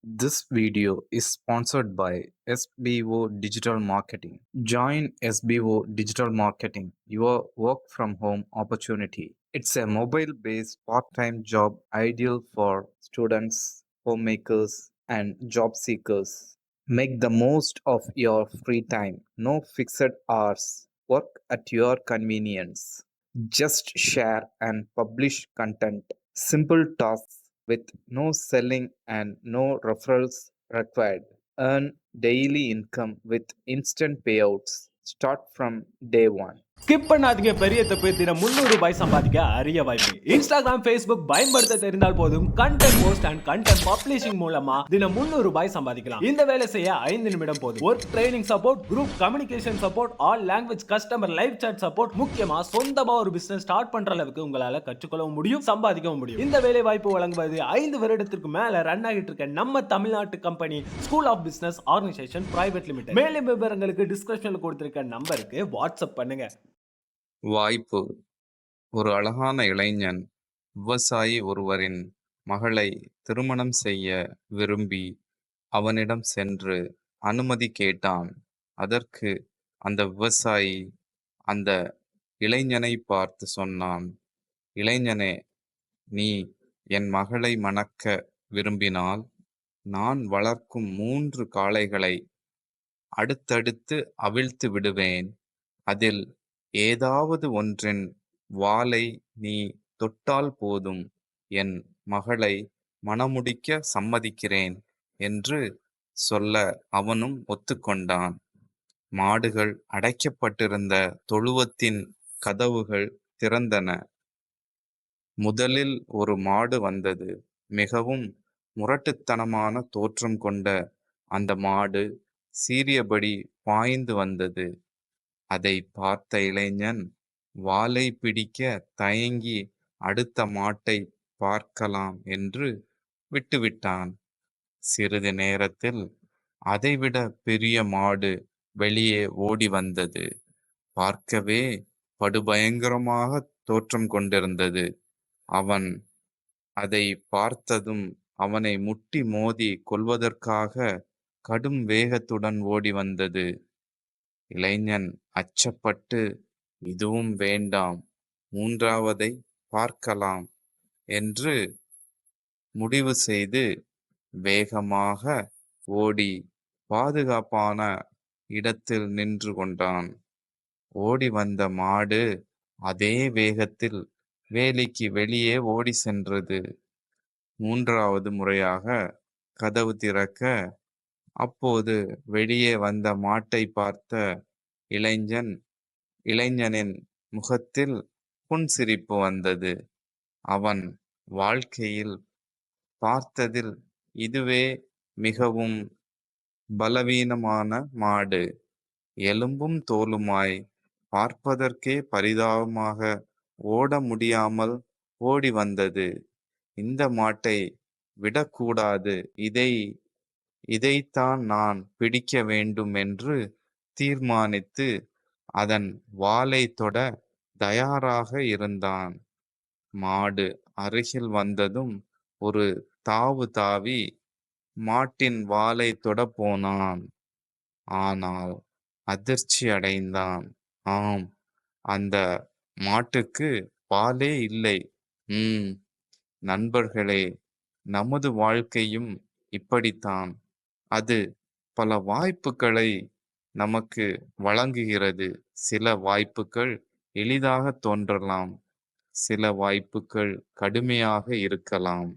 This video is sponsored by SBO Digital Marketing. Join SBO Digital Marketing, your work from home opportunity. It's a mobile based part time job ideal for students, homemakers, and job seekers. Make the most of your free time. No fixed hours. Work at your convenience. Just share and publish content. Simple tasks with no selling and no referrals required. Earn daily income with instant payouts. Start from day one. Skip பண்ணாதீங்க, பெரிய தப்பு. தினம் ரூபாய் சம்பாதிக்க அரிய வாய்ப்பு. Instagram, Facebook பயன்படுத்த தெரிந்தால் போதும். Content post and content publishing மூலமா தினம் ரூபாய் சம்பாதிக்கலாம். இந்த வேலை செய்ய 5 நிமிடம் போதும். Work training support, group communication support, all language customer live chat support, முக்கியமா சொந்தமா ஒரு பிசினஸ் ஸ்டார்ட் பண்ற அளவுக்கு உங்களால கற்றுக்கொள்ளவும் முடியும், சம்பாதிக்கவும் முடியும். இந்த வேலை வாய்ப்பு வழங்குவது 5 வருடத்திற்கு மேல ரன் ஆகிட்டு இருக்க நம்ம தமிழ்நாட்டு company school of business organisation private limited. மேலும் விவரங்களுக்கு டிஸ்கிரிப்ஷன்ல கொடுத்திருக்க நம்பருக்கு வாட்ஸ்அப் பண்ணுங்க. வாய்ப்பு. ஒரு அழகான இளைஞன் விவசாயி ஒருவரின் மகளை திருமணம் செய்ய விரும்பி அவனிடம் சென்று அனுமதி கேட்டான். அதற்கு அந்த விவசாயி அந்த இளைஞனை பார்த்து சொன்னான், இளைஞனே, நீ என் மகளை மணக்க விரும்பினால் நான் வளர்க்கும் 3 காளைகளை அடுத்தடுத்து அவிழ்த்து விடுவேன். அதில் ஏதாவது ஒன்றின் வாலை நீ தொட்டால் போதும், என் மகளை மணமுடிக்க சம்மதிக்கிறேன் என்று சொல்ல அவனும் ஒத்துக்கொண்டான். மாடுகள் அடைக்கப்பட்டிருந்த தொழுவத்தின் கதவுகள் திறந்தன. முதலில் ஒரு மாடு வந்தது. மிகவும் முரட்டுத்தனமான தோற்றம் கொண்ட அந்த மாடு சீறியபடி பாய்ந்து வந்தது. அதை பார்த்த இளைஞன் வாலை பிடிக்க தயங்கி அடுத்த மாட்டை பார்க்கலாம் என்று விட்டுவிட்டான். சிறிது நேரத்தில் அதைவிட பெரிய மாடு வெளியே ஓடி வந்தது. பார்க்கவே படுபயங்கரமாக தோற்றம் கொண்டிருந்தது. அவன் அதை பார்த்ததும் அவனை முட்டி மோதி கொல்வதற்காக கடும் வேகத்துடன் ஓடி வந்தது. இளைஞன் அச்சப்பட்டு, இதுவும் வேண்டாம், 3வதை பார்க்கலாம் என்று முடிவு செய்து வேகமாக ஓடி பாதுகாப்பான இடத்தில் நின்று கொண்டான். ஓடி வந்த மாடு அதே வேகத்தில் வேலிக்கு வெளியே ஓடி சென்றது. 3வது முறையாக கதவு திறக்க, அப்போது வெளியே வந்த மாட்டை பார்த்த இளைஞனின் முகத்தில் புன்சிரிப்பு வந்தது. அவன் வாழ்க்கையில் பார்த்ததில் இதுவே மிகவும் பலவீனமான மாடு. எலும்பும் தோலுமாய், பார்ப்பதற்கே பரிதாபமாக, ஓட முடியாமல் ஓடி வந்தது. இந்த மாட்டை விடக்கூடாது, இதைத்தான் நான் பிடிக்க வேண்டும் என்று தீர்மானித்து அதன் வாலை தொட தயாராக இருந்தான். மாடு அருகில் வந்ததும் ஒரு தாவு தாவி மாட்டின் வாலை தொட போனான். ஆனால் அதிர்ச்சி அடைந்தான். ஆம், அந்த மாட்டுக்கு வாலே இல்லை. நண்பர்களே, நமது வாழ்க்கையும் இப்படித்தான். அது பல வாய்ப்புகளை நமக்கு வழங்குகிறது. சில வாய்ப்புகள் எளிதாக தோன்றலாம், சில வாய்ப்புகள் கடுமையாக இருக்கலாம்.